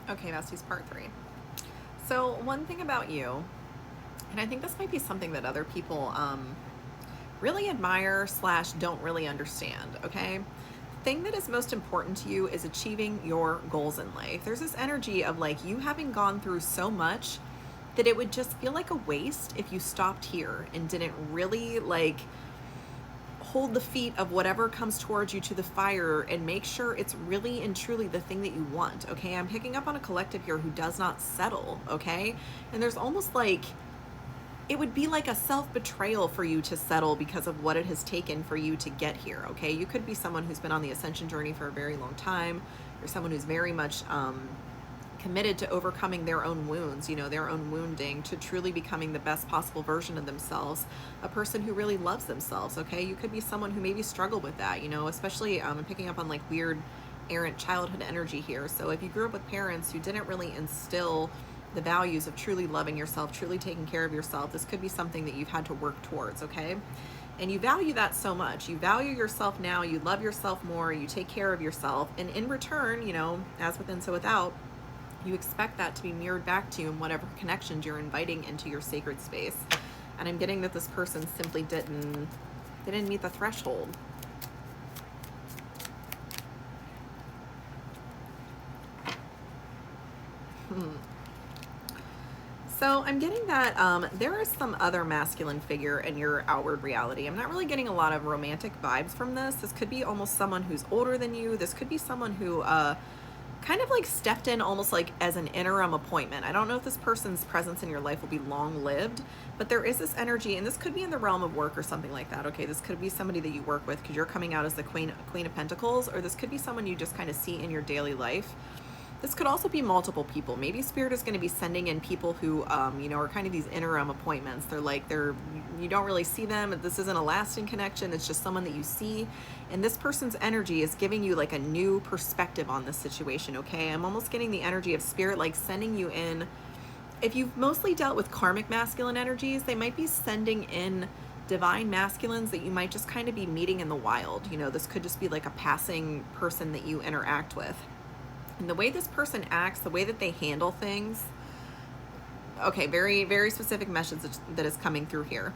Okay, besties, part 3. So one thing about you, and I think this might be something that other people really admire slash don't really understand, okay? The thing that is most important to you is achieving your goals in life. There's this energy of like you having gone through so much that it would just feel like a waste if you stopped here and didn't really like hold the feet of whatever comes towards you to the fire and make sure it's really and truly the thing that you want, okay? I'm picking up on a collective here who does not settle, okay? And there's almost like, it would be like a self-betrayal for you to settle because of what it has taken for you to get here, okay? You could be someone who's been on the ascension journey for a very long time. You're someone who's very much committed to overcoming their own wounds, their own wounding, to truly becoming the best possible version of themselves, a person who really loves themselves, okay? You could be someone who maybe struggled with that, especially I'm picking up on like weird errant childhood energy here. So if you grew up with parents who didn't really instill the values of truly loving yourself, truly taking care of yourself, this could be something that you've had to work towards, okay? And you value that so much. You value yourself now, you love yourself more, you take care of yourself, and in return, as within, so without, you expect that to be mirrored back to you in whatever connections you're inviting into your sacred space. And I'm getting that this person simply didn't meet the threshold. So I'm getting that there is some other masculine figure in your outward reality. I'm not really getting a lot of romantic vibes from this. This could be almost someone who's older than you. This could be someone who kind of like stepped in almost like as an interim appointment. I don't know if this person's presence in your life will be long lived, but there is this energy, and this could be in the realm of work or something like that. Okay, this could be somebody that you work with because you're coming out as the Queen of Pentacles, or this could be someone you just kind of see in your daily life. This could also be multiple people. Maybe Spirit is going to be sending in people who, are kind of these interim appointments. You don't really see them. This isn't a lasting connection. It's just someone that you see. And this person's energy is giving you like a new perspective on this situation, okay? I'm almost getting the energy of Spirit like sending you in. If you've mostly dealt with karmic masculine energies, they might be sending in divine masculines that you might just kind of be meeting in the wild. This could just be like a passing person that you interact with. And the way this person acts, the way that they handle things, okay, very, very specific message that is coming through here.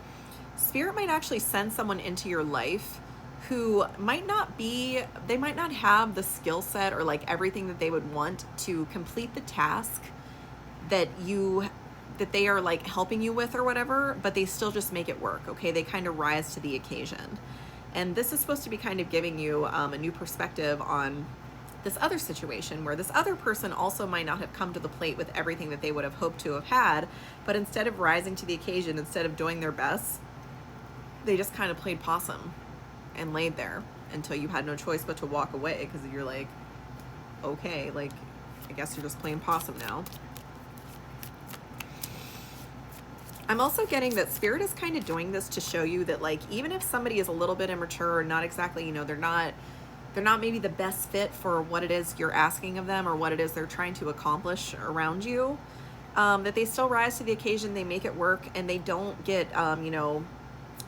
Spirit might actually send someone into your life who might not have the skill set or like everything that they would want to complete the task that they are like helping you with or whatever, but they still just make it work, okay? They kind of rise to the occasion. And this is supposed to be kind of giving you a new perspective on this other situation where this other person also might not have come to the plate with everything that they would have hoped to have had, but instead of rising to the occasion, instead of doing their best, they just kind of played possum and laid there until you had no choice but to walk away because you're like, okay, like, I guess you're just playing possum now. I'm also getting that Spirit is kind of doing this to show you that like, even if somebody is a little bit immature or not exactly, they're not maybe the best fit for what it is you're asking of them or what it is they're trying to accomplish around you, that they still rise to the occasion, they make it work, and they don't get,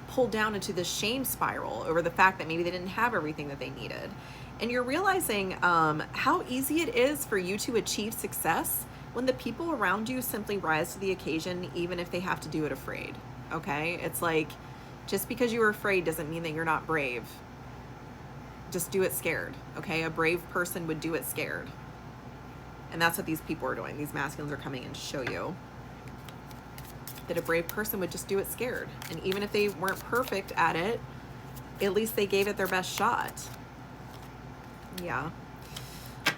pulled down into this shame spiral over the fact that maybe they didn't have everything that they needed. And you're realizing how easy it is for you to achieve success when the people around you simply rise to the occasion, even if they have to do it afraid, okay? It's like, just because you're afraid doesn't mean that you're not brave. Just do it scared, okay? A brave person would do it scared. And that's what these people are doing. These masculines are coming in to show you that a brave person would just do it scared. And even if they weren't perfect at it, at least they gave it their best shot. Yeah.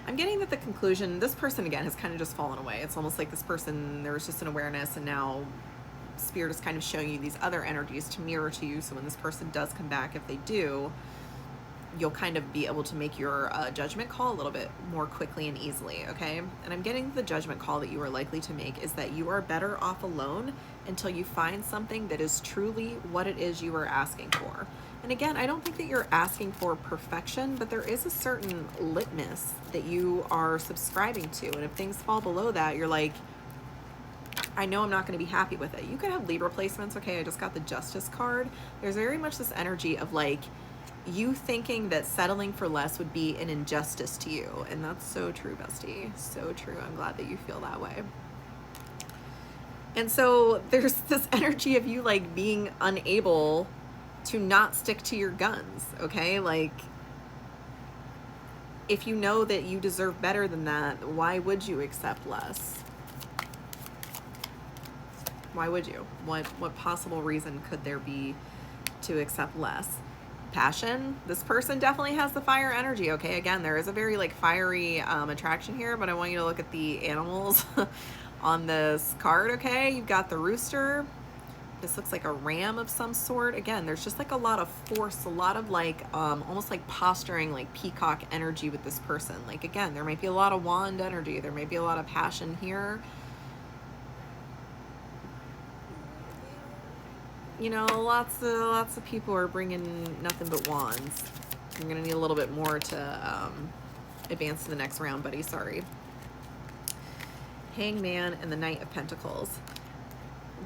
I'm getting that the conclusion, this person again has kind of just fallen away. It's almost like this person, there was just an awareness, and now Spirit is kind of showing you these other energies to mirror to you. So when this person does come back, if they do, you'll kind of be able to make your judgment call a little bit more quickly and easily, okay? And I'm getting the judgment call that you are likely to make is that you are better off alone until you find something that is truly what it is you are asking for. And again, I don't think that you're asking for perfection, but there is a certain litmus that you are subscribing to. And if things fall below that, you're like, I know I'm not going to be happy with it. You could have Libra placements, okay? I just got the Justice card. There's very much this energy of like, you thinking that settling for less would be an injustice to you. And that's so true, bestie. So true. I'm glad that you feel that way. And so there's this energy of you like being unable to not stick to your guns, okay? Like, if you know that you deserve better than that, why would you accept less? Why would you? What possible reason could there be to accept less? Passion. This person definitely has the fire energy, okay? Again, there is a very like fiery attraction here, but I want you to look at the animals on this card, okay? You've got the rooster. This looks like a ram of some sort. Again, there's just like a lot of force, a lot of like almost like posturing, like peacock energy with this person. Like, again, there might be a lot of wand energy. There may be a lot of passion here. You know, lots of people are bringing nothing but wands. You're gonna need a little bit more to advance to the next round, buddy. Sorry. Hangman and the Knight of Pentacles.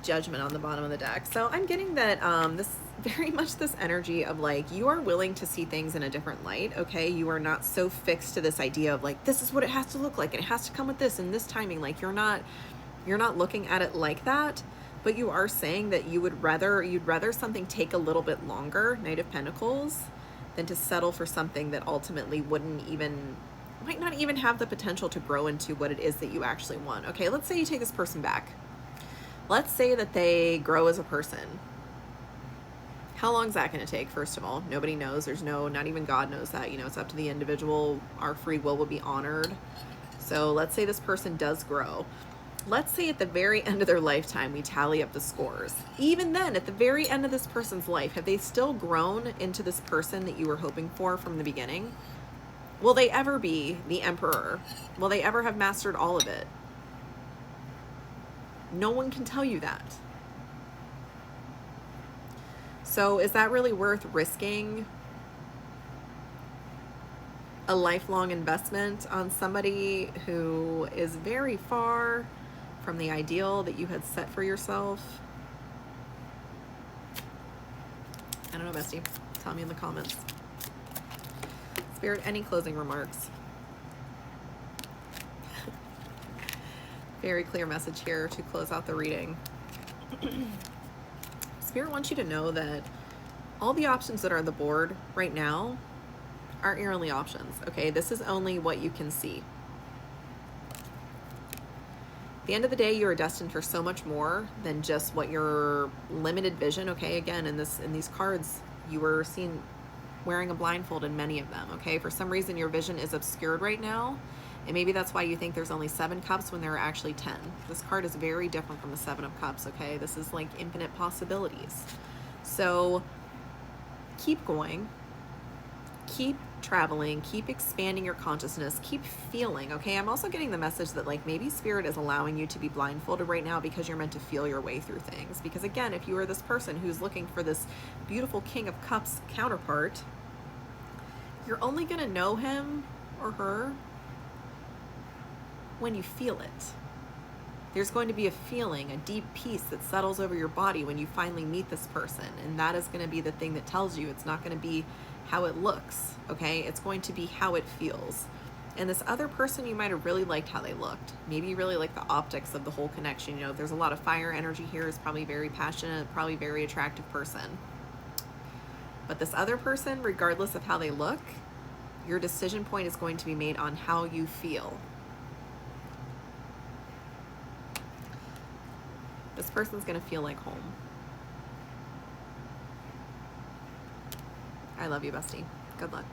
Judgment on the bottom of the deck. So I'm getting that this very much this energy of like you are willing to see things in a different light, okay? You are not so fixed to this idea of like this is what it has to look like and it has to come with this and this timing. Like you're not looking at it like that. But you are saying that you'd rather something take a little bit longer, Knight of Pentacles, than to settle for something that ultimately might not even have the potential to grow into what it is that you actually want. Okay, let's say you take this person back. Let's say that they grow as a person. How long is that going to take? First of all, nobody knows. Not even God knows that. You know, it's up to the individual. Our free will be honored. So let's say this person does grow. Let's say at the very end of their lifetime, we tally up the scores. Even then, at the very end of this person's life, have they still grown into this person that you were hoping for from the beginning? Will they ever be the emperor? Will they ever have mastered all of it? No one can tell you that. So is that really worth risking a lifelong investment on somebody who is very far from the ideal that you had set for yourself? I don't know, bestie. Tell me in the comments. Spirit, any closing remarks? Very clear message here to close out the reading. Spirit wants you to know that all the options that are on the board right now aren't your only options, okay? This is only what you can see. At the end of the day, you are destined for so much more than just what your limited vision, okay? Again, in these cards, you were seen wearing a blindfold in many of them, okay? For some reason, your vision is obscured right now, and maybe that's why you think there's only 7 cups when there are actually 10. This card is very different from the 7 of cups, okay? This is like infinite possibilities. So keep going, keep traveling, keep expanding your consciousness, keep feeling, okay? I'm also getting the message that like maybe Spirit is allowing you to be blindfolded right now because you're meant to feel your way through things. Because again, if you are this person who's looking for this beautiful King of Cups counterpart, you're only gonna know him or her when you feel it. There's going to be a feeling, a deep peace that settles over your body when you finally meet this person. And that is going to be the thing that tells you. It's not going to be how it looks, okay? It's going to be how it feels. And this other person, you might have really liked how they looked. Maybe you really like the optics of the whole connection. You know, there's a lot of fire energy here. It's probably very passionate, probably very attractive person. But this other person, regardless of how they look, your decision point is going to be made on how you feel. This person's going to feel like home. I love you, bestie. Good luck.